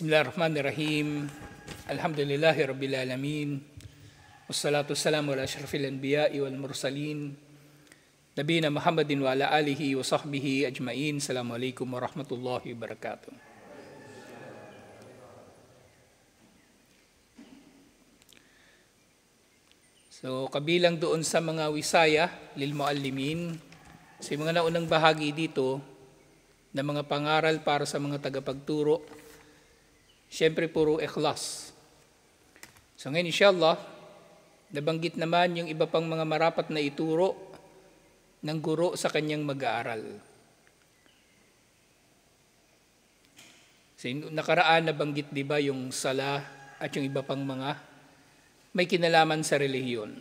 Bismillahirrahmanirrahim. Alhamdulillahi Rabbil Alamin. Wassalatu wassalamu ala asyrafil anbiya'i wal mursalin. Nabiyina Muhammadin wa ala alihi wa sahbihi ajma'in. Assalamualaikum warahmatullahi wabarakatuh. So, kabilang doon sa mga wisaya lil muallimin, sa mga naunang bahagi dito na mga pangaral para sa mga tagapagturo, siyempre puro ikhlas. So ngayon inshallah, nabanggit naman yung iba pang mga marapat na ituro ng guro sa kanyang mag-aaral. So nakaraan nabanggit diba yung sala at yung iba pang mga may kinalaman sa relihiyon.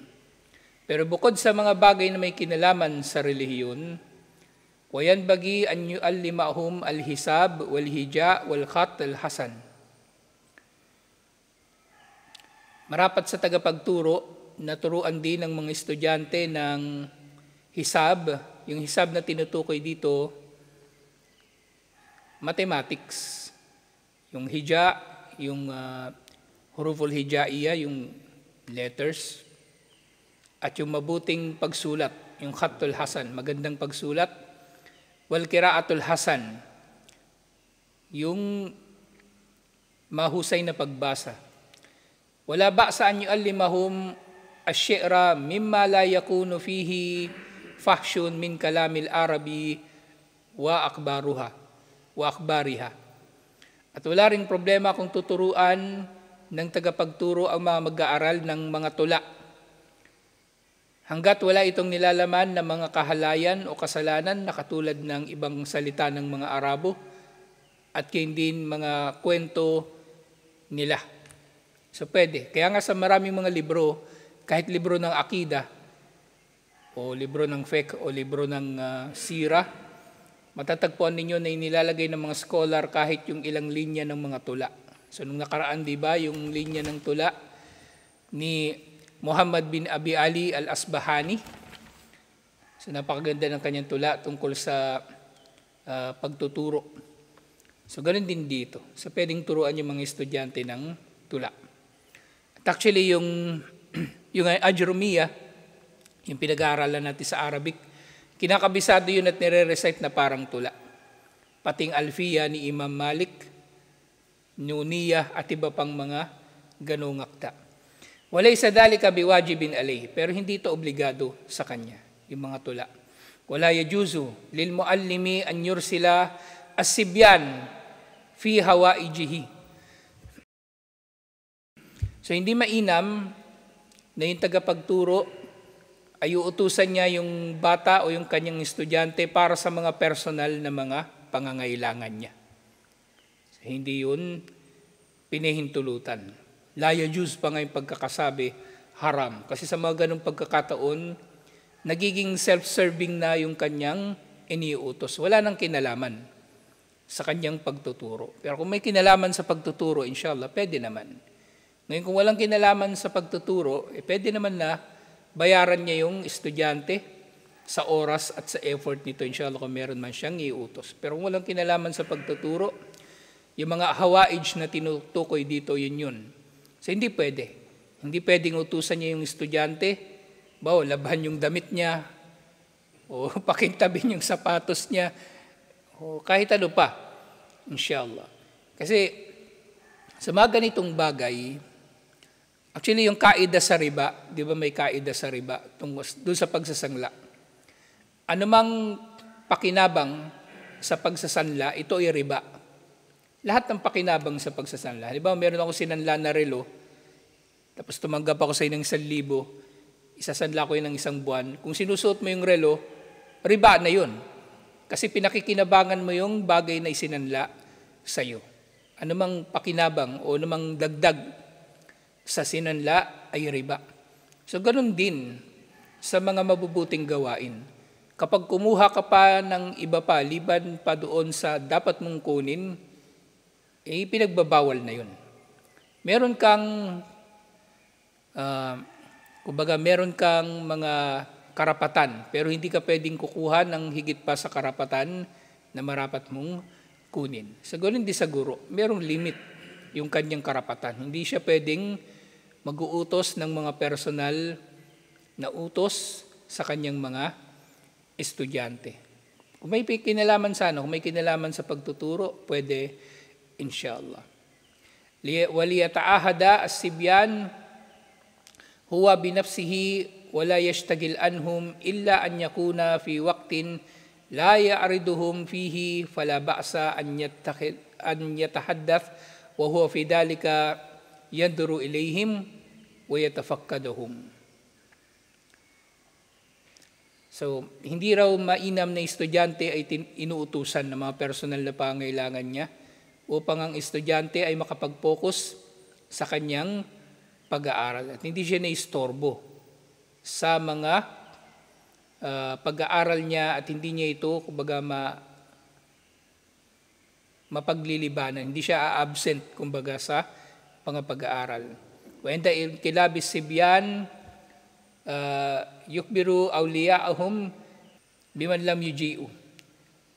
Pero bukod sa mga bagay na may kinalaman sa relihiyon, wayan bagi an yu'allimahum al-hisab wal-hija wal-khat al-hasan. Marapat sa tagapagturo, naturuan din ng mga estudyante ng hisab. Yung hisab na tinutukoy dito, mathematics. Yung hija, yung huruful hijaiya, yung letters. At yung mabuting pagsulat, yung khatul hasan, magandang pagsulat. Wal qiraatul hasan, yung mahusay na pagbasa. Wala ba'sa an yu'allimahum asy-syi'ra mimma la yakunu fihi fahsyun min kalamil arabi wa akhbariha. At wala ring problema kung tuturuan ng tagapagturo ang mga mag-aaral ng mga tula. Hanggat wala itong nilalaman ng mga kahalayan o kasalanan na katulad ng ibang salita ng mga Arabo at hindi mga kwento nila. So pwede. Kaya nga sa maraming mga libro, kahit libro ng akida, o libro ng fiqh, o libro ng sira, matatagpuan ninyo na inilalagay ng mga scholar kahit yung ilang linya ng mga tula. So nung nakaraan, di ba, yung linya ng tula ni Muhammad bin Abi Ali al-Asbahani. So napakaganda ng kanyang tula tungkol sa pagtuturo. So ganun din dito. So pwedeng turuan yung mga estudyante ng tula. At actually, yung Ajrumiyah, yung pinag-aaralan natin sa Arabic, kinakabisado yun at nire-recite na parang tula. Pating Alfiya ni Imam Malik, Nuniyah at iba pang mga ganung akda. Walay sa dalika biwajibin alayhi, pero hindi ito obligado sa kanya, yung mga tula. Wala yajuzu lil muallimi an yursila as-sibyan fi hawaijihi. So hindi mainam na yung tagapagturo ay uutusan niya yung bata o yung kanyang estudyante para sa mga personal na mga pangangailangan niya. So, hindi yun pinahintulutan. La yajuz pa nga yung pagkakasabi, haram. Kasi sa mga ganong pagkakataon, nagiging self-serving na yung kanyang iniuutos. Wala nang kinalaman sa kanyang pagtuturo. Pero kung may kinalaman sa pagtuturo, inshallah, pwede naman. Ngayon kung walang kinalaman sa pagtuturo, pwede naman na bayaran niya yung estudyante sa oras at sa effort nito, inshallah, kung meron man siyang iutos. Pero kung walang kinalaman sa pagtuturo, yung mga hawaij na tinutukoy dito, yun. So hindi pwede. Hindi pwedeng utusan niya yung estudyante, labhan yung damit niya, o pakintabin yung sapatos niya, o kahit ano pa, inshallah. Kasi sa mga ganitong bagay, actually yung kaida sa riba, di ba may kaida sa riba doon sa pagsasangla. Anumang pakinabang sa pagsasanla, ito ay riba. Lahat ng pakinabang sa pagsasanla. Di ba meron ako sinanla na relo, tapos tumanggap ako sa ng 1,000, isasanla ko yun ng 1 buwan. Kung sinusuot mo yung relo, riba na yun. Kasi pinakikinabangan mo yung bagay na isinanla sa'yo. Anumang pakinabang o anumang dagdag sa sinanla ay riba. So ganun din sa mga mabubuting gawain. Kapag kumuha ka pa ng iba pa, liban pa doon sa dapat mong kunin, pinagbabawal na yun. Meron kang meron kang mga karapatan, pero hindi ka pwedeng kukuha ng higit pa sa karapatan na marapat mong kunin. Sa ganun din sa guro, merong limit yung kanyang karapatan. Hindi siya pwedeng mag-uutos ng mga personal na utos sa kanyang mga estudyante. Kung may kinalaman sa kung may kinalaman sa pagtuturo, pwede, inshallah. Waliyataahada as-sibyan huwa binafsihi wala yashtagil anhum illa an yakuna fi waqtin la ya'riduhum fihi fala ba'sa an yatahaddath wa huwa fi dhalika yanduru ilayhim wa yatafakkaduhum. So, hindi raw mainam na estudyante ay inuutusan ng mga personal na pangailangan niya upang ang estudyante ay makapag-focus sa kanyang pag-aaral at hindi siya naistorbo sa mga pag-aaral niya at hindi niya ito kumbaga mapaglilibanan. Hindi siya absent kumbaga sa mga pag-aaral. Wenda kilabis sibyan yukbiru awliyaahum biman lam yuji'u.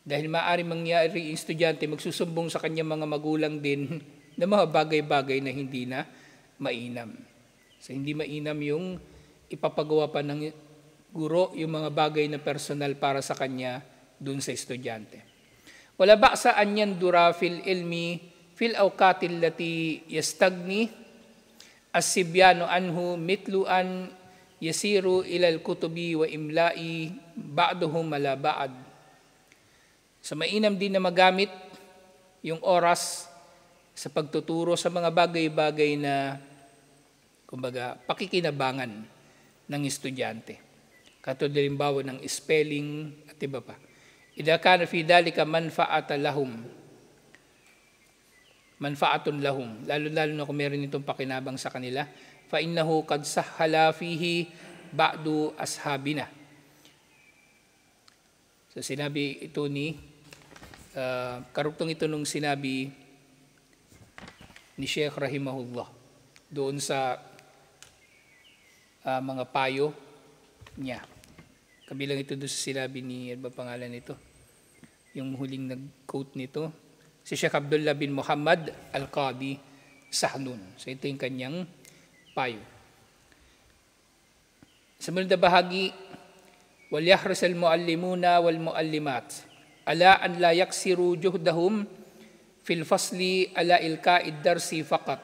Dahil maaari mangyari yung estudyante magsusumbong sa kanyang mga magulang din ng mga bagay-bagay na hindi na mainam. So hindi mainam yung ipapagawa pa ng guro yung mga bagay na personal para sa kanya dun sa estudyante. Wala ba'sa an yandura fil ilmi fil awqatil lati yastagni as-sibyanu anhu mitlu an yasiru ilal kutubi wa imla'i ba'duhum ala ba'd. So mainam din na magamit yung oras sa pagtuturo sa mga bagay-bagay na kumbaga pakikinabangan ng estudyante. Katulad halimbawa ng spelling at iba pa. Idha kana fi dhalika manfa'atun lahum. Lalo-lalo na kung meron itong pakinabang sa kanila. Fa innahu qad sahhala fihi ba'du ashabina. So sinabi ito ni karugtong ito nung sinabi ni Sheikh Rahimahullah doon sa mga payo niya. Kabilang ito doon sa sinabi ni, ano ba pangalan nito? Yung huling nag-quote nito, si Sheikh Abdullah bin Muhammad Al-Qadi Sahnun. So ito yung kanyang payo. Sa munod na bahagi, وَلْيَحْرِسَ الْمُعَلِّمُونَ وَالْمُعَلِّمَاتِ ala an la yaksiru juhdahum fil fasli ala ilka'i ad-darsi faqat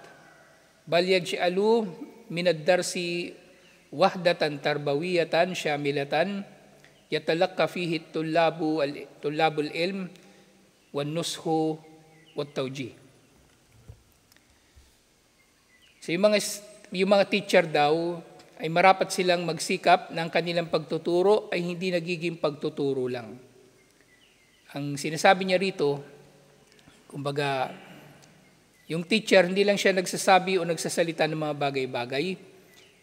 bal yaj'alu min ad-darsi wahdatan tarbawiyatan syamilatan yatalaqqa fihi tullabul ilm wan nushu wat tawjih. So yung mga teacher daw ay marapat silang magsikap ng kanilang pagtuturo ay hindi nagiging pagtuturo lang. Ang sinasabi niya rito, kumbaga, yung teacher, hindi lang siya nagsasabi o nagsasalita ng mga bagay-bagay.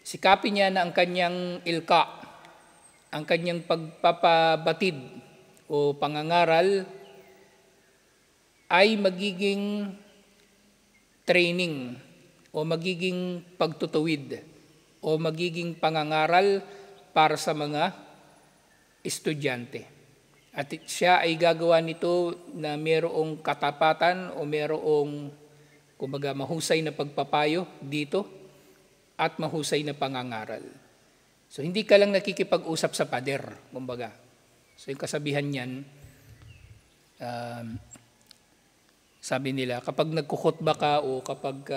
Sikapin niya na ang kanyang ilka, ang kanyang pagpapabatid o pangangaral ay magiging training o magiging pagtutuwid o magiging pangangaral para sa mga estudyante. At siya ay gagawa nito na mayroong katapatan o mayroong kumbaga mahusay na pagpapayo dito at mahusay na pangangaral. So hindi ka lang nakikipag-usap sa pader, kumbaga. So yung kasabihan niyan, sabi nila, kapag nagkukhutba ka o kapag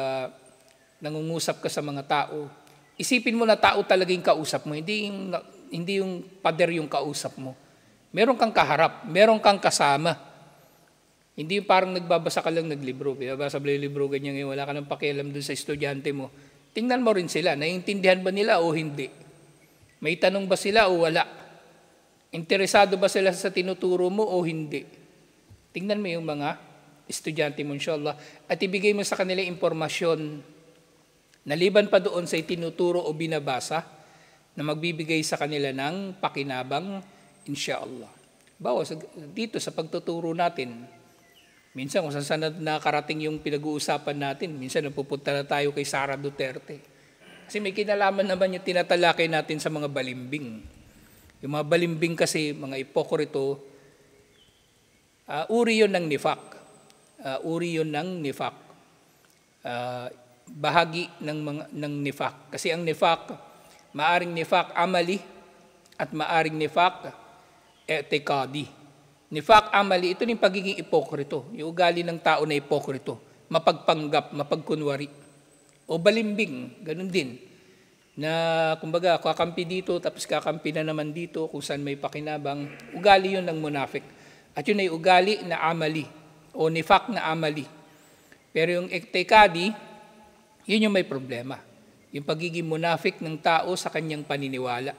nangungusap ka sa mga tao, isipin mo na tao talaga yung kausap mo, hindi yung pader yung kausap mo. Meron kang kaharap, meron kang kasama. Hindi parang nagbabasa ka lang naglibro. Binabasa mo yung libro, ganyan ngayon, wala ka nang pakialam dun sa estudyante mo. Tingnan mo rin sila, naiintindihan ba nila o hindi? May tanong ba sila o wala? Interesado ba sila sa tinuturo mo o hindi? Tingnan mo yung mga estudyante mo, inshallah, at ibigay mo sa kanila impormasyon naliban pa doon sa itinuturo o binabasa na magbibigay sa kanila ng pakinabang, inshallah. Bawas dito sa pagtuturo natin, minsan kung saan nakarating yung pinag-uusapan natin, minsan napupunta na tayo kay Sara Duterte. Kasi may kinalaman naman yung tinatalakay natin sa mga balimbing. Yung mga balimbing kasi, mga ipokrito, uri yun ng nifak. bahagi ng nifaq. Kasi ang nifaq, maaring nifaq amali at maaring nifaq i'tiqadi. Nifaq amali, ito yung pagiging ipokrito, yung ugali ng tao na ipokrito, mapagpanggap, mapagkunwari, o balimbing, ganun din, na kumbaga kakampi dito, tapos kakampi na naman dito, kung saan may pakinabang, ugali yun ng munafik. At yun ay ugali na amali, o nifaq na amali. Pero yung i'tiqadi, yun yung may problema. Yung pagiging munafik ng tao sa kanyang paniniwala.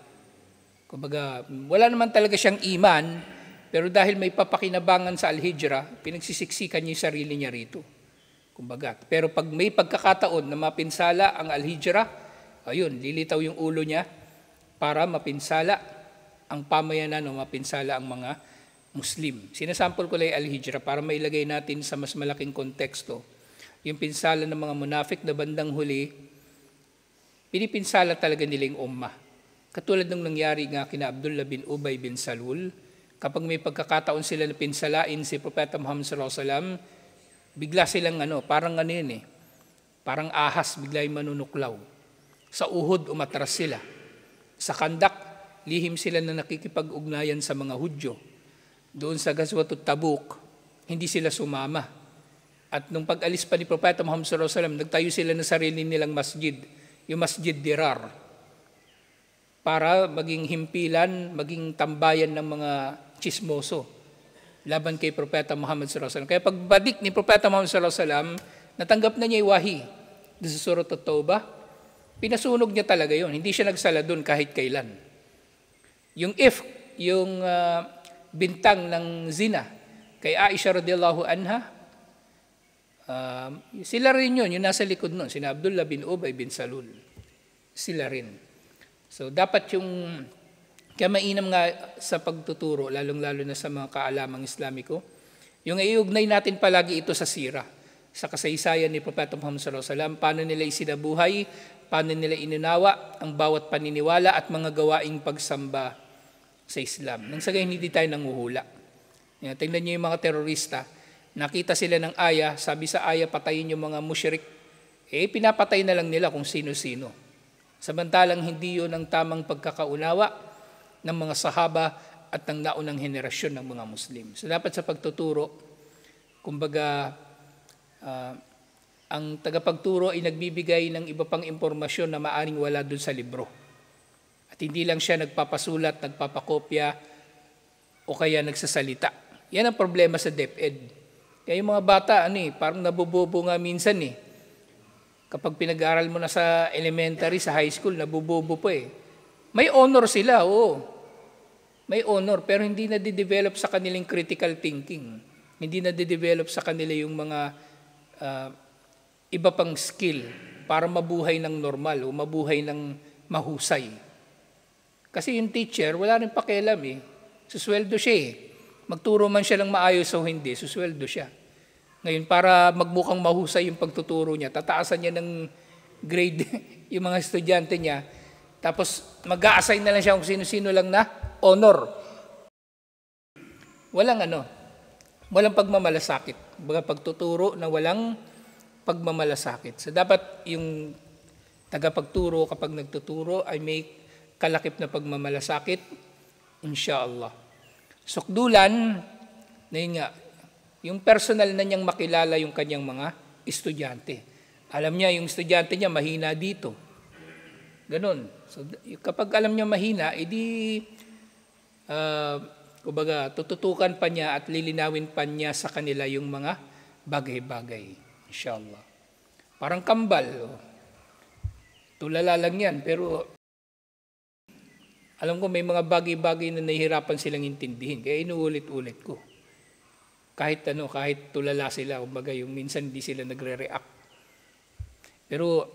Kumbaga, wala naman talaga siyang iman, pero dahil may papakinabangan sa al-hijra, pinagsisiksikan niya yung sarili niya rito. Kumbaga, pero pag may pagkakataon na mapinsala ang al-hijra, ayun, lilitaw yung ulo niya para mapinsala ang pamayanan o mapinsala ang mga Muslim. Sinasample ko lang yung al-hijra para mailagay natin sa mas malaking konteksto. Yung pinsala ng mga munafik na bandang huli, pinipinsala talaga nila yung ummah. Katulad ng nangyari nga kina Abdullah bin Ubay bin Salul, kapag may pagkakataon sila na pinsalain si Propeta Muhammad sallallahu alaihi wasallam, bigla silang parang parang ahas, bigla yung manunuklaw. Sa Uhud, umatras sila. Sa Kandak, lihim sila na nakikipag-ugnayan sa mga Hudyo. Doon sa Ghazwatut Tabuk, hindi sila sumama. At nung pag-alis pa ni Propeta Muhammad sallallahu alaihi wasallam, nagtayo sila ng sarili nilang masjid, yung Masjid Dirar, para maging himpilan, maging tambayan ng mga chismoso laban kay Propeta Muhammad sallallahu alaihi wasallam. Kaya pagbalik ni Propeta Muhammad sallallahu alaihi wasallam, natanggap na niya yung wahi sa Surah At-Taubah. Pinasunog niya talaga yon. Hindi siya nagsala doon kahit kailan. Yung bintang ng zina kay Aisha radhiyallahu anha, sila rin yun, yung nasa likod nun, sina Abdullah bin Ubay bin Salul. Sila rin. So dapat yung, kaya mainam nga sa pagtuturo, lalong-lalo na sa mga kaalamang Islamiko, yung iugnay natin palagi ito sa sira, sa kasaysayan ni Propeta Muhammad sallallahu alaihi wasallam, paano nila isinabuhay, paano nila inunawa ang bawat paniniwala at mga gawaing pagsamba sa Islam. Nang sa gayon, hindi tayo nanguhula. Tingnan niyo yung mga terorista, nakita sila ng aya, sabi sa aya, patayin yung mga musyrik, pinapatay na lang nila kung sino-sino. Samantalang hindi yun ang tamang pagkakaunawa ng mga sahaba at ng naunang henerasyon ng mga Muslim. So dapat sa pagtuturo, kumbaga, ang tagapagturo ay nagbibigay ng iba pang impormasyon na maaring wala dun sa libro. At hindi lang siya nagpapasulat, nagpapakopya, o kaya nagsasalita. Yan ang problema sa DepEd. Kaya yung mga bata, parang nabubobo nga minsan Kapag pinag-aaral mo na sa elementary, sa high school, nabubobo pa May honor sila, oo. May honor, pero hindi na-develop sa kanilang critical thinking. Hindi na-develop sa kanila yung mga iba pang skill para mabuhay ng normal o mabuhay ng mahusay. Kasi yung teacher, wala rin pakialam Susweldo siya Magturo man siya ng maayos o hindi, susweldo siya. Ngayon, para magmukhang mahusay yung pagtuturo niya, tataasan niya ng grade yung mga estudyante niya, tapos mag-a-assign na lang siya kung sino-sino lang na honor. Walang pagmamalasakit. Baga pagtuturo na walang pagmamalasakit. So dapat yung tagapagturo kapag nagtuturo ay may kalakip na pagmamalasakit, inshallah. Sukdulan, na yun nga, yung personal na niyang makilala yung kanyang mga estudyante. Alam niya, yung estudyante niya mahina dito. Ganon. So, kapag alam niya mahina, kumbaga, tututukan pa niya at lilinawin pa niya sa kanila yung mga bagay-bagay. Inshallah. Parang kambal. Tulala lang yan, pero alam ko may mga bagay-bagay na nahihirapan silang intindihin. Kaya inuulit-ulit ko. Kahit tulala sila, kumbaga yung minsan hindi sila nagre-react. Pero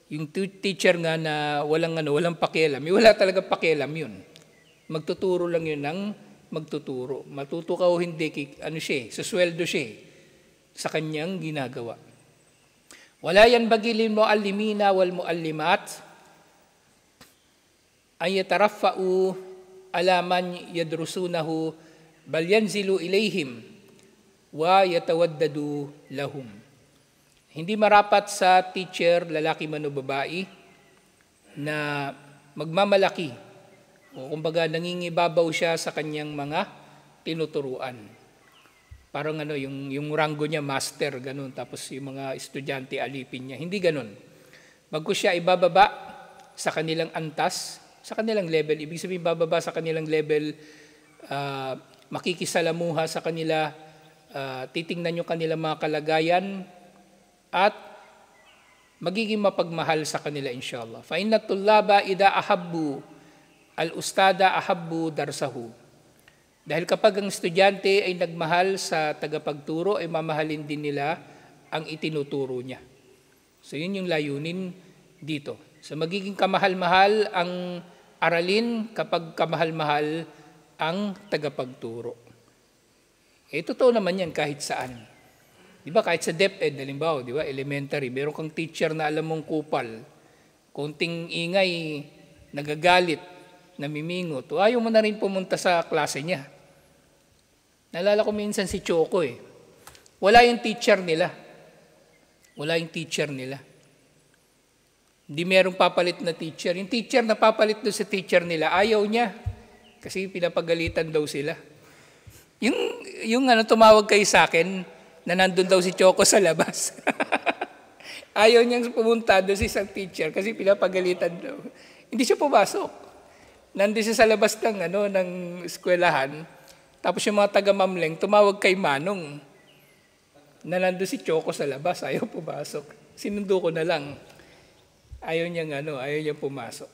yung teacher nga na walang pakialam, wala talaga pakialam yun. Magtuturo lang yun ng magtuturo. Matuto ka o hindi, susweldo siya sa kanyang ginagawa. Wala yan bagilin muallimina wal muallimat ay yatarafa'u ala man yadrusunahu bal yanzilu ilayhim wa yatawaddadu lahum. Hindi marapat sa teacher, lalaki man o babae, na magmamalaki o kumbaga nangingibabaw siya sa kanyang mga tinuturuan. Parang yung rango niya master, ganun. Tapos yung mga estudyante alipin niya. Hindi ganun. Bagkus siya ibababa sa kanilang antas, sa kanilang level. Ibig sabihin bababa sa kanilang level, makikisalamuha sa kanila, titingnan yung kanilang mga kalagayan, at magiging mapagmahal sa kanila inshallah. Fa inna tullaba ida ahabbu al-ustada ahabbu darsahu. Dahil kapag ang estudyante ay nagmahal sa tagapagturo, ay mamahalin din nila ang itinuturo niya. So yun yung layunin dito. So magiging kamahal-mahal ang aralin kapag kamahal-mahal ang tagapagturo. Totoo naman yan kahit saan. Di ba kahit sa DepEd, halimbawa, di ba, elementary, meron kang teacher na alam mong kupal, konting ingay, nagagalit, namimingot, o ayaw mo na rin pumunta sa klase niya. Naalala ko minsan si Choco Wala yung teacher nila. Wala yung teacher nila. Hindi merong papalit na teacher. Yung teacher na papalit doon sa teacher nila, ayaw niya. Kasi pinapagalitan daw sila. Yung tumawag kayo sa akin, na nandun daw si Choco sa labas. Ayaw niyang pumunta doon sa isang teacher kasi pinapagalitan daw. Hindi siya pumasok. Nandun siya sa labas ng eskwelahan. Tapos yung mga taga-mamleng tumawag kay Manong na nandun si Choco sa labas. Ayaw pumasok. Sinundo ko na lang. Ayaw niyang pumasok.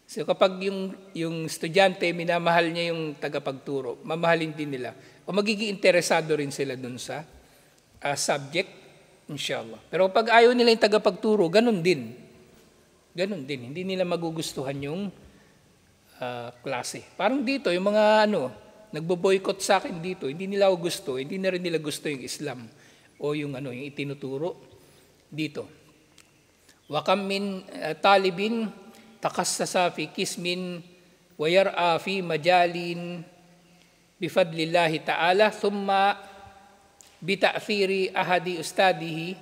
So kapag yung estudyante, minamahal niya yung tagapagturo, mamahalin din nila. O magiging interesado rin sila dun sa subject, inshallah. Pero pag ayaw nila yung tagapagturo, ganun din. Ganun din. Hindi nila magugustuhan yung klase. Parang dito, yung mga nagbo-boycott sa akin dito, hindi nila ako gusto, hindi na rin nila gusto yung Islam o yung yung itinuturo dito. Wa kam min talibin takassasa fi kismin wa yar'a fi majalin bifadlillahi ta'ala thumma bita'thiri ahadi ustadihi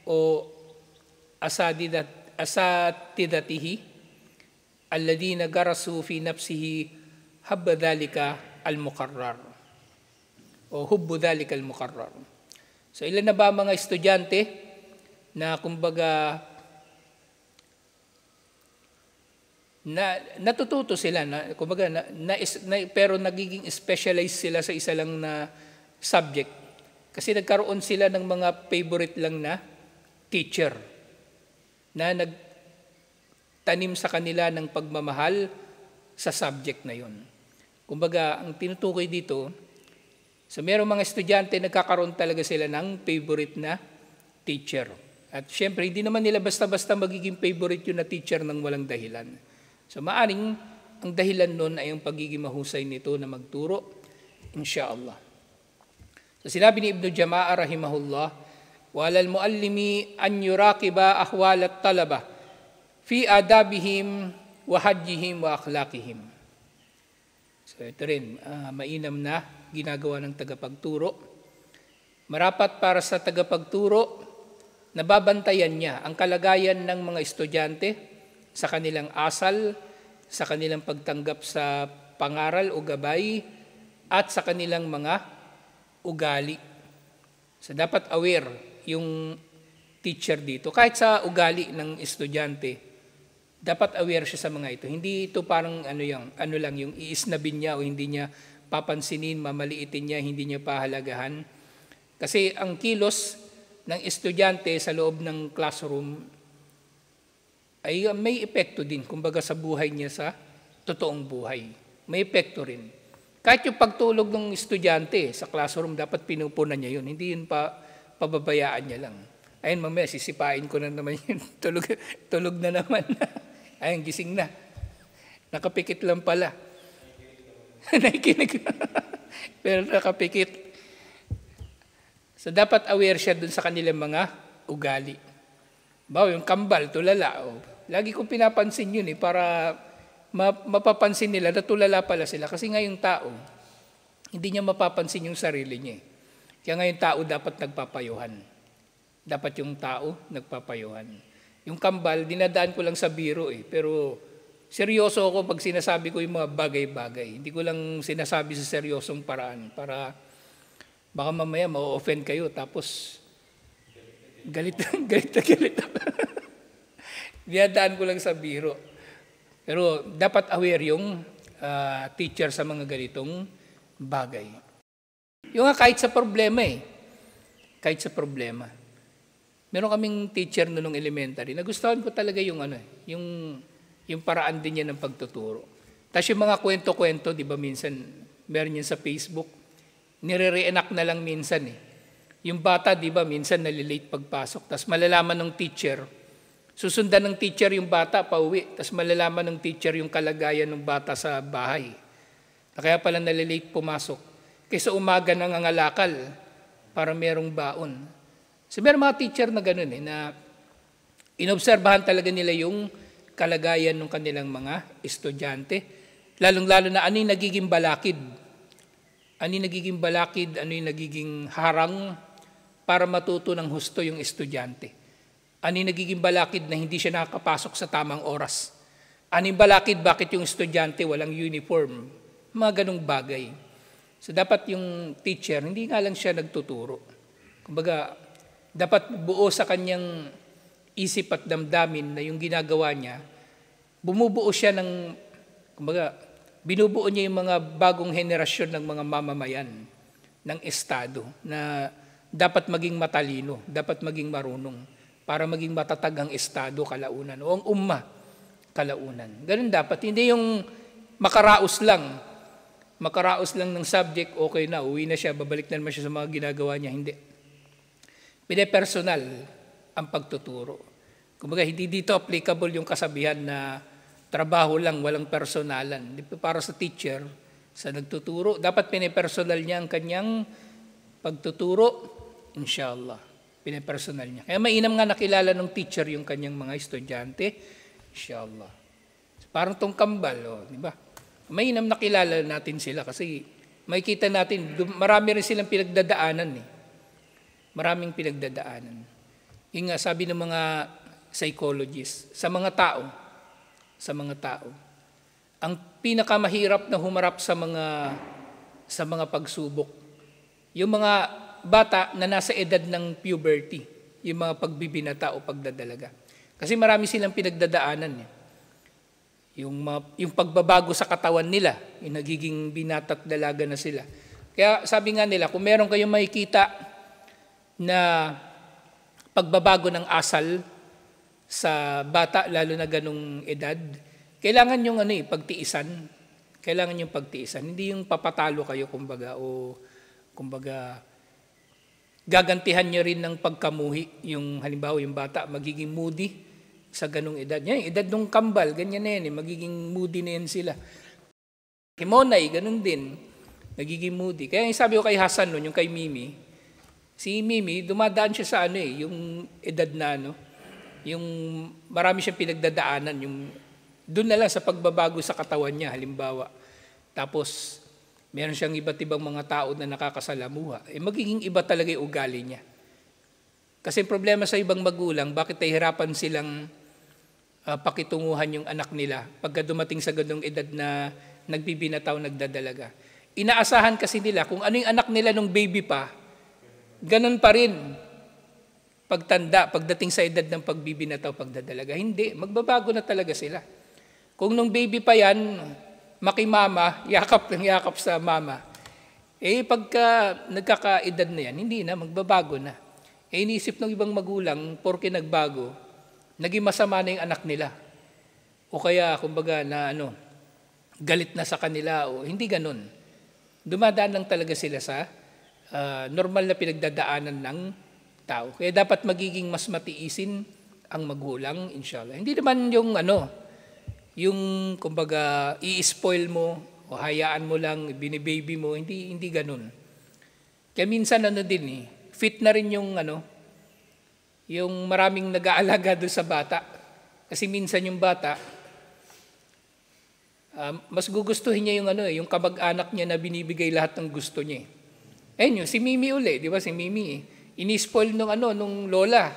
o asatidatihi alladhina garasu fi nafsihi habba dhalika al-muqarrar o hubbu dhalika al-muqarrar. So ilan na ba mga estudyante na kumbaga natututo sila pero nagiging specialized sila sa isa lang na subject. Kasi nagkaroon sila ng mga favorite lang na teacher na nagtanim sa kanila ng pagmamahal sa subject na yon. Kumbaga, ang tinutukoy dito, so merong mga estudyante nagkakaroon talaga sila ng favorite na teacher. At syempre, hindi naman nila basta-basta magiging favorite yun na teacher ng walang dahilan. So maaring ang dahilan nun ay ang pagiging mahusay nito na magturo, insha'Allah. So sinabi ni Ibn Jama'a rahimahullah, وَعَلَى الْمُؤَلِّمِ أَنْ يُرَاقِبَ أَحْوَالَ الطَّلَبَةِ فِي آدَابِهِمْ وَحَجِّهِمْ وَأَخْلَاقِهِمْ. So ito rin, mainam na ginagawa ng tagapagturo. Marapat para sa tagapagturo, nababantayan niya ang kalagayan ng mga estudyante sa kanilang asal, sa kanilang pagtanggap sa pangaral o gabay, at sa kanilang mga ugali. So dapat aware yung teacher dito. Kahit sa ugali ng estudyante, dapat aware siya sa mga ito. Hindi ito parang lang yung iisnabin niya o hindi niya papansinin, mamaliitin niya, hindi niya pahalagahan. Kasi ang kilos ng estudyante sa loob ng classroom ay may epekto din, kumbaga sa buhay niya sa totoong buhay. May epekto rin. Kahit yung pagtulog ng estudyante sa classroom, dapat pinupunan niya yun. Hindi yun pababayaan niya lang. Ayun, mamaya, sisipain ko na naman yun. Tulog na naman. Ayun, gising na. Nakapikit lang pala. Nakikinig. Pero nakapikit. So, dapat aware siya dun sa kanilang mga ugali. Bawa, yung kambal, tulala. Lagi kong pinapansin yun para mapapansin nila na tulala pala sila. Kasi nga yung tao, hindi niya mapapansin yung sarili niya. Kaya nga yung tao dapat nagpapayuhan. Dapat yung tao nagpapayuhan. Yung kambal, dinadaan ko lang sa biro pero seryoso ako pag sinasabi ko yung mga bagay-bagay. Hindi ko lang sinasabi sa seryosong paraan para baka mamaya ma-offend kayo tapos galit na galit. Dinadaan ko lang sa biro. Pero dapat aware yung teacher sa mga ganitong bagay. Yung kahit sa problema kahit sa problema. Meron kaming teacher nung elementary, nagustuhan ko talaga yung yung paraan din niya ng pagtuturo. Tapos yung mga kwento-kwento, di ba minsan, meron yan sa Facebook, nire-reenact na lang minsan Yung bata, di ba, minsan nalilate pagpasok, tapos malalaman ng teacher, susundan ng teacher yung bata pauwi, tapos malalaman ng teacher yung kalagayan ng bata sa bahay. Kaya pala nalilate pumasok. Kaysa umaga nangangalakal para merong baon. So meron mga teacher na gano'n na inobserbahan talaga nila yung kalagayan ng kanilang mga estudyante. Lalong-lalo na ano yung nagiging balakid. Ano yung nagiging balakid, ano yung nagiging harang para matuto ng husto yung estudyante. Ano yung nagiging balakid na hindi siya nakakapasok sa tamang oras. Ano yung balakid, bakit yung estudyante walang uniform. Mga ganong bagay. So dapat yung teacher, hindi nga lang siya nagtuturo. Kumbaga, dapat buo sa kanyang isip at damdamin na yung ginagawa niya, bumubuo siya ng, kumbaga, binubuo niya yung mga bagong henerasyon ng mga mamamayan ng estado na dapat maging matalino, dapat maging marunong para maging matatag ang estado kalaunan o ang umma kalaunan. Ganun dapat. Hindi yung makaraos lang ng subject, okay na, uwi na siya, babalik na naman siya sa mga ginagawa niya. Hindi. Pine-personal ang pagtuturo. Kumbaga, hindi dito applicable yung kasabihan na trabaho lang, walang personalan. Para sa teacher, sa nagtuturo, dapat pine-personal niya ang kanyang pagtuturo, inshallah. Pine-personal niya. Kaya mainam nga nakilala ng teacher yung kanyang mga estudyante, inshallah. Parang tong kambal, di ba? Mainam nakilala natin sila kasi makikita natin, marami rin silang pinagdadaanan Maraming pinagdadaanan. Yung nga, sabi ng mga psychologists, sa mga tao, ang pinakamahirap na humarap sa mga pagsubok, yung mga bata na nasa edad ng puberty, yung mga pagbibinata o pagdadalaga. Kasi marami silang pinagdadaanan. Yung pagbabago sa katawan nila, yung nagiging binata at dalaga na sila. Kaya sabi nga nila, kung meron kayong makikita na pagbabago ng asal sa bata, lalo na ganung edad, kailangan yung pagtiisan. Kailangan yung pagtiisan. Hindi yung papatalo kayo, kumbaga, gagantihan nyo rin ng pagkamuhi. Yung halimbawa, yung bata, magiging moody sa ganung edad. Yan, edad ng kambal, ganyan na yan. Magiging moody na yan sila. Himonay, ganun din. Magiging moody. Kaya sabi ko kay Hasan nun, yung kay Mimi, si Mimi, dumadaan siya sa yung edad na yung marami siyang pinagdadaanan, yung doon na lang sa pagbabago sa katawan niya, halimbawa. Tapos, meron siyang iba't ibang mga tao na nakakasalamuha. Magiging iba talaga yung ugali niya. Kasi problema sa ibang magulang, bakit nahihirapan silang pakitunguhan yung anak nila pagka dumating sa ganung edad na nagbibinataw, nagdadalaga. Inaasahan kasi nila kung ano yung anak nila nung baby pa, ganun pa rin pagdating sa edad ng pagbibinataw, pagdadalaga. Hindi, magbabago na talaga sila. Kung nung baby pa yan, makimama, yakap sa mama, pagka nagkakaedad na yan, hindi na, magbabago na. Iniisip ng ibang magulang, porke nagbago, naging masama na yung anak nila. O kaya, kumbaga, na galit na sa kanila, o hindi ganun. Dumadaan lang talaga sila sa normal na pinagdadaanan ng tao. Kaya dapat magiging mas matiisin ang magulang, inshallah. Hindi naman yung kumbaga i-spoil mo o hayaan mo lang, binibaby mo, hindi ganun. Kaya minsan din fit na rin yung maraming nag-aalaga doon sa bata. Kasi minsan yung bata, mas gugustuhin niya yung kamag-anak niya na binibigay lahat ng gusto niya. Ayun si Mimi uli, di ba si Mimi Ini-spoil nung lola.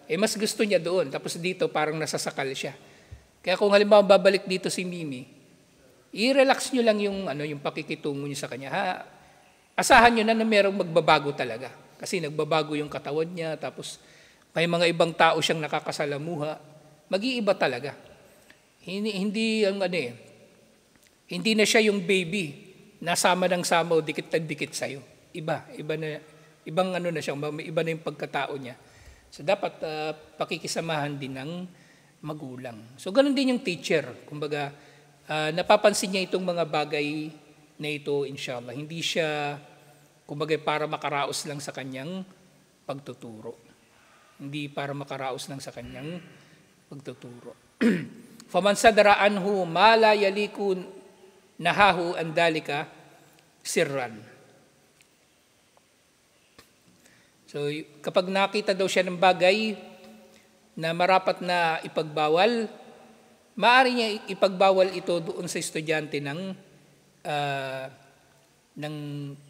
Mas gusto niya doon. Tapos dito parang nasasakal siya. Kaya kung halimbawa babalik dito si Mimi, i-relax nyo lang yung pakikitungo nyo sa kanya. Asahan nyo na merong magbabago talaga. Kasi nagbabago yung katawan niya, tapos may mga ibang tao siyang nakakasalamuha. Mag-iiba talaga. Hindi na siya yung baby na sama ng sama o dikit sa'yo. Ibang na siya, iba na yung pagkatao niya. So dapat pakikisamahan din ng magulang. So ganun din yung teacher. Kumbaga, napapansin niya itong mga bagay na ito, inshallah. Hindi siya, kumbaga, para makaraos lang sa kanyang pagtuturo. Hindi para makaraos lang sa kanyang pagtuturo. Faman sadara anhu ma la yaliku nahahu andalika sirran. So kapag nakita daw siya ng bagay na marapat na ipagbawal, maaari niya ipagbawal ito doon sa estudyante ng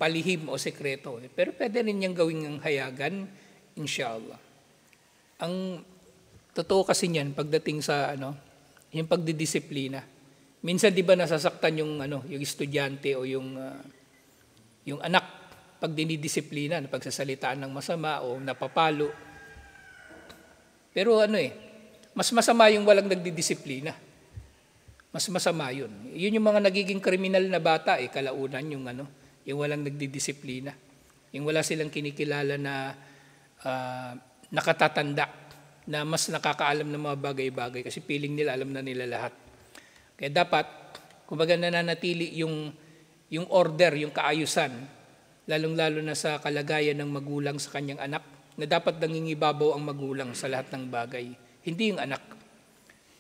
palihim o sekreto. Pero pwede rin niyang gawing ang hayagan, inshallah. Ang totoo kasi niyan pagdating sa yung pagdidisiplina. Minsan 'di ba nasasaktan yung estudyante o yung anak pag dinidisiplina, pagsasalitaan ng masama o napapalo. Pero mas masama yung walang nagdidisiplina. Mas masama yun. Yun yung mga nagiging kriminal na bata, kalaunan yung walang nagdidisiplina. Yung wala silang kinikilala na nakatatanda, na mas nakakaalam ng mga bagay-bagay kasi feeling nila, alam na nila lahat. Kaya dapat, kumbaga nananatili yung order, yung kaayusan, lalong-lalo na sa kalagayan ng magulang sa kanyang anak, na dapat nangingibabaw ang magulang sa lahat ng bagay, hindi yung anak.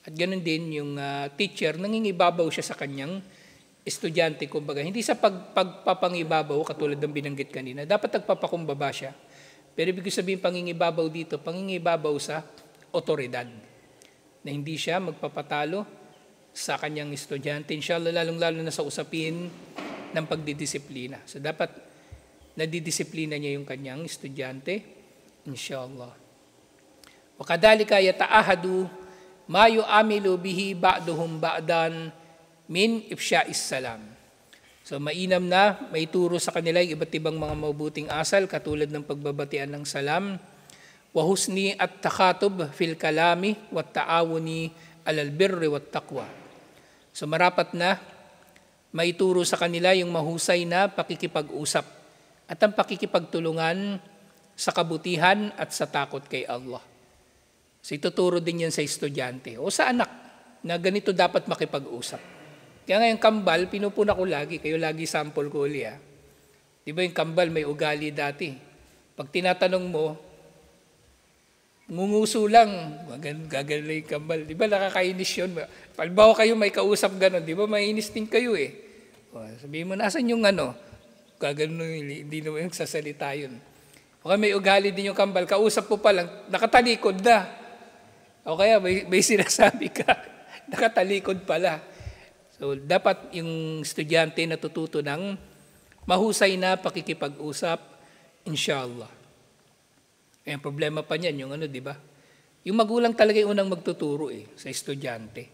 At ganoon din yung teacher, nangingibabaw siya sa kanyang estudyante, kumbaga. Hindi sa pagpapangibabaw, katulad ng binanggit kanina, dapat nagpapakumbaba siya. Pero ibig sabihin pangingibabaw dito, pangingibabaw sa otoridad, na hindi siya magpapatalo sa kanyang estudyante, inshallah, lalong-lalo na sa usapin ng pagdidisiplina. So dapat nadidisiplina niya yung kanyang estudyante, inshallah. Wa kadhalika yata'ahadu ma yu'amilu bihi ba'duhum ba'dan min ifsya'is salam. So mainam na may turo sa kanila yung iba't ibang mga mabuting asal katulad ng pagbabatian ng salam, wa husni at takhatub fil kalami wa ta'awuni alal birri wat taqwa. So marapat na may turo sa kanila yung mahusay na pakikipag-usap at ang pakikipagtulungan sa kabutihan at sa takot kay Allah. So ituturo din yan sa estudyante o sa anak na ganito dapat makipag-usap. Kaya ngayon kambal, pinupuna ko lagi, kayo lagi sample ko uli. Di ba yung kambal may ugali dati? Pag tinatanong mo, ngunguso lang, gagano yung kambal. Di ba nakakainis yun? Palbawa kayo may kausap gano'n, di ba mainis din kayo sabihin mo, nasan yung gagano, hindi naman yung sasalita yun. O kaya may ugali din yung kambal, kausap po pa lang, nakatalikod na. O kaya may sinasabi ka, nakatalikod pala. So, dapat yung estudyante natututo ng mahusay na pakikipag-usap, inshallah. Ang problema pa niyan, yung di ba? Yung magulang talaga yung unang magtuturo sa estudyante.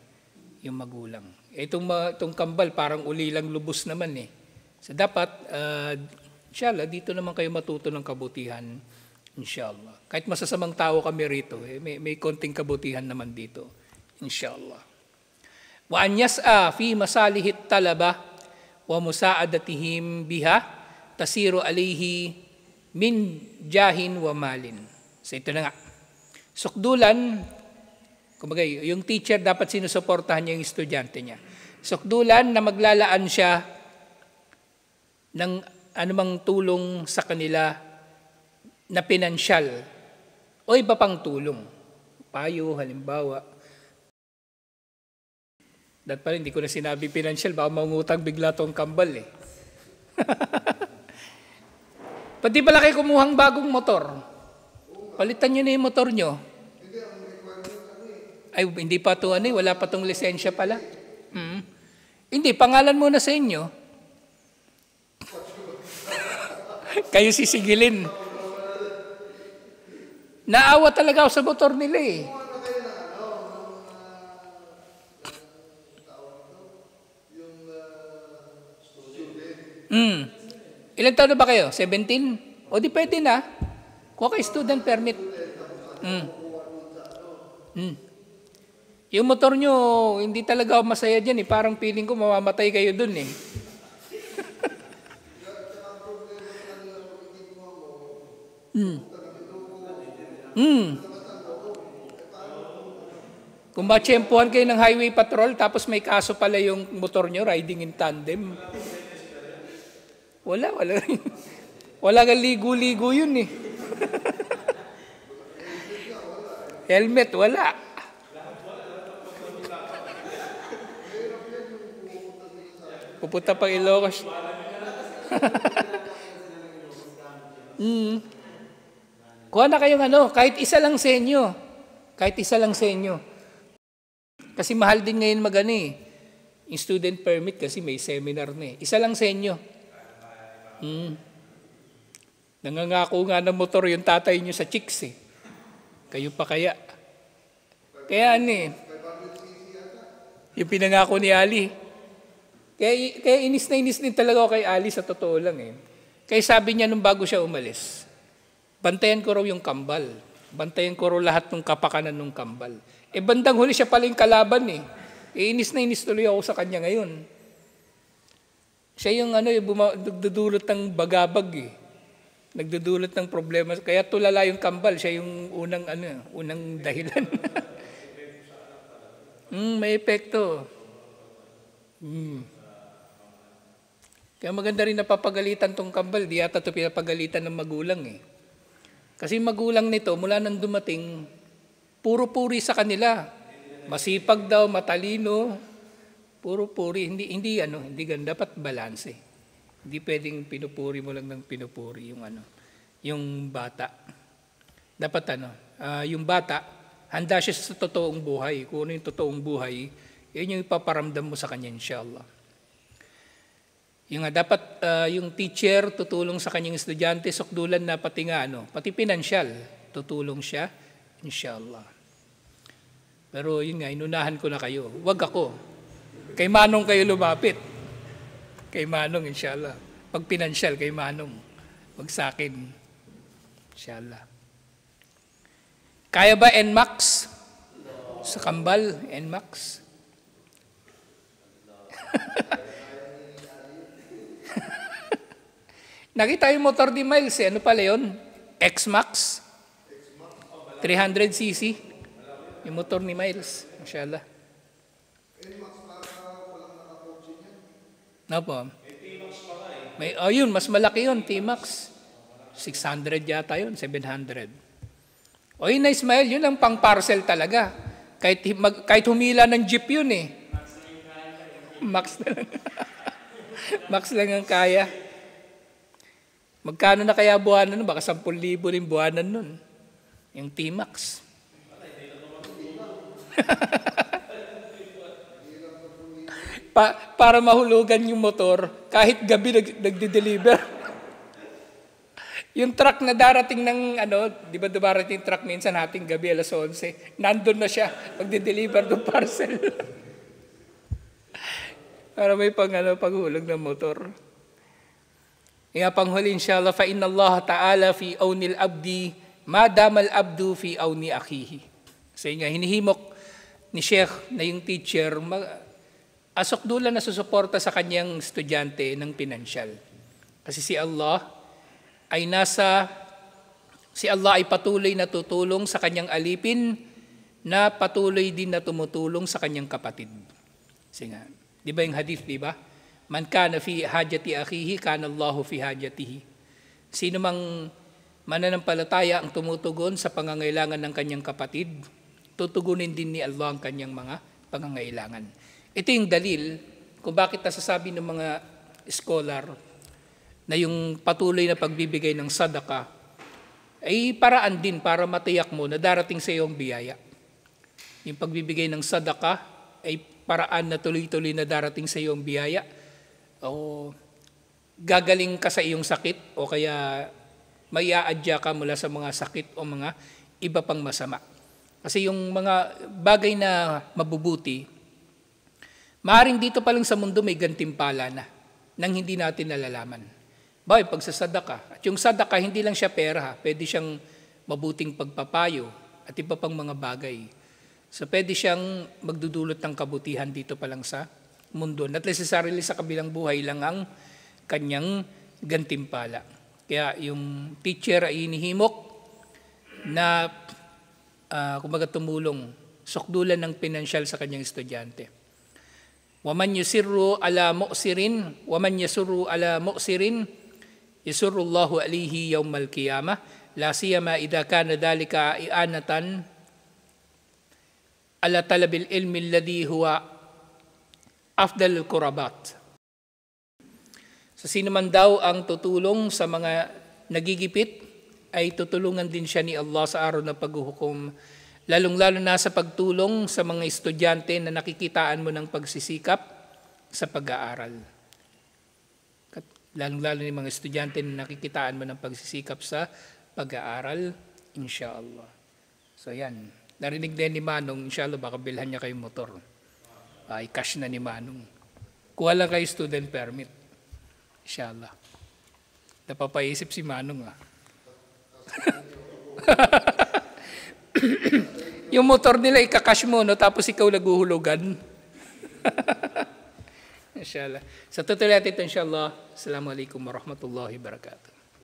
Yung magulang. Itong kambal, parang uli lang lubos naman So, dapat, inshallah, dito naman kayo matuto ng kabutihan, inshallah. Kahit masasamang tao kami rito, may konting kabutihan naman dito, inshallah. Wa an yas'a fi masalihit talaba wa musa'adatihim biha tasiru alayhi min jahin wa malin. So ito na nga. Sukdulan, kumbaga yung teacher dapat sinusuportahan niya yung estudyante niya. Sukdulan na maglalaan siya ng anumang tulong sa kanila na pinansyal o iba pang tulong. Payo, halimbawa. Dahil pala hindi ko na sinabi financial, baka mangutang bigla tong kambal Pati pala kayo kumuhang bagong motor. Palitan nyo na yung motor nyo. Ay, hindi pa ito wala pa itong lisensya pala. Hindi, pangalan muna sa inyo. Kayo sisigilin. Naawa talaga ako sa motor nila eh. Ilan taon na ba kayo? 17? O di pwede na. Kuha kayo student permit. Yung motor nyo, hindi talaga ako masaya dyan eh. Parang feeling ko mamamatay kayo dun eh. Kung matsyempohan kayo ng highway patrol, tapos may kaso pala yung motor nyo, riding in tandem. Wala. Wala kang ligo-ligo yun eh. Helmet, wala. Pupunta pang Ilocos. Kuha na kayong kahit isa lang sa inyo. Kahit isa lang sa inyo. Kasi mahal din ngayon yung student permit kasi may seminar na eh. Isa lang sa inyo. Nangangako nga ng motor yung tatay nyo sa chicks eh. Kayo pa kaya? Kaya yung pinangako ni Ali. Kaya inis na inis din talaga ako kay Ali sa totoo lang eh. Kaya sabi niya nung bago siya umalis, bantayan ko raw yung kambal. Bantayan ko raw lahat ng kapakanan ng kambal. Bandang huli siya pala yung kalaban eh. Inis na inis tuloy ako sa kanya ngayon. Siya yung nagdudulot ng bagabag eh. Nagdudulot ng problema. Kaya tulala yung kambal. Siya yung unang dahilan. May epekto. Kaya maganda rin napapagalitan tong kambal. Di yata ito pinapagalitan ng magulang eh. Kasi magulang nito, mula nang dumating, puro puri sa kanila. Masipag daw, matalino. Puro puri. Hindi ganda. Dapat balance eh. Hindi pwedeng pinupuri mo lang ng pinupuri yung bata. Dapat yung bata, handa siya sa totoong buhay. Kung ano yung totoong buhay, yun yung ipaparamdam mo sa kanya, inshallah. Dapat yung teacher tutulong sa kanyang estudyante, sukdulan na pati pati pinansyal, tutulong siya, inshallah. Pero inunahan ko na kayo. Wag ako. Kay Manong kayo lumapit. Kay Manong, inshallah. Pag pinansyal, kay Manong. Wag sa akin. Inshallah. Kaya ba NMAX? Sa kambal, NMAX? Nakita yung motor ni Miles eh. Ano pala yun? X-Max? 300cc. Yung motor ni Miles. Inshallah. Po. Yun, mas malaki yun, T-Max. 600 yata yun, 700. Yun na Ismael, yun ang pang parcel talaga. Kahit humila ng jeep yun eh. Max na lang. Max lang ang kaya. Magkano na kaya buwanan nun? Baka 10,000 din buwanan nun. Yung T-Max. Para mahulugan yung motor, kahit gabi nagde-deliver. Yung truck na darating ng, di ba dumarating truck minsan hating gabi, 11:00, nandun na siya, magde-deliver ng parcel. Para may paghulog ng motor. Panghuli, inshallah, fa inna Allah ta'ala fi awnil abdi, madamal abdu fi awni akhihi. Kasi hinihimok ni Sheikh na yung teacher, asokdulan na susuporta sa kanyang estudyante ng pinansyal. Kasi si Allah ay patuloy na tutulong sa kanyang alipin na patuloy din na tumutulong sa kanyang kapatid. Kasi di ba yung hadith, di ba? Man kana fi hajati akhihi, kana Allahu fi hajatihi. Sino mang mananampalataya ang tumutugon sa pangangailangan ng kanyang kapatid, tutugunin din ni Allah ang kanyang mga pangangailangan. Ito yung dalil kung bakit nasasabi ng mga scholar na yung patuloy na pagbibigay ng sadaka ay paraan din para matiyak mo na darating sa iyo ang biyaya. Yung pagbibigay ng sadaka ay paraan na tuloy-tuloy na darating sa iyo ang biyaya. O gagaling ka sa iyong sakit o kaya maiaadya ka mula sa mga sakit o mga iba pang masama. Kasi yung mga bagay na mabubuti, maaaring dito pa lang sa mundo may gantimpala na nang hindi natin nalalaman. Bakit pagsasadaka? At yung sadaka, hindi lang siya pera, pwede siyang mabuting pagpapayo at iba pang mga bagay. So pwede siyang magdudulot ng kabutihan dito pa lang sa mundo. Not necessarily sa kabilang buhay lang ang kanyang gantimpala. Kaya yung teacher ay inihimok na kumbaga tumulong, sukdulan ng pinansyal sa kanyang estudyante. Waman yusirru ala mu'sirin, waman yasurru ala mu'sirin, yasurrullahu alihi yawmal qiyamah, la siyama idha kana dhalika i'anatan ala talabil ilmi alladhi huwa afdalul qurabat. So sino man daw ang tutulong sa mga nagigipit, ay tutulungan din siya ni Allah sa araw na paghuhukom, lalong-lalo na sa pagtulong sa mga estudyante na nakikitaan mo ng pagsisikap sa pag-aaral. Lalong-lalo ni mga estudyante na nakikitaan mo ng pagsisikap sa pag-aaral, inshallah. So yan, narinig din ni Manong, inshallah baka bilhan niya kayong motor. Ay cash na ni Manong. Kuha lang kayo student permit, inshallah. Napapaisip si Manong Yung motor nila ikakash mo, no? Tapos ikaw naguhulugan. Inshallah. Sa tutuloy natin ito, inshallah. Assalamualaikum warahmatullahi wabarakatuh.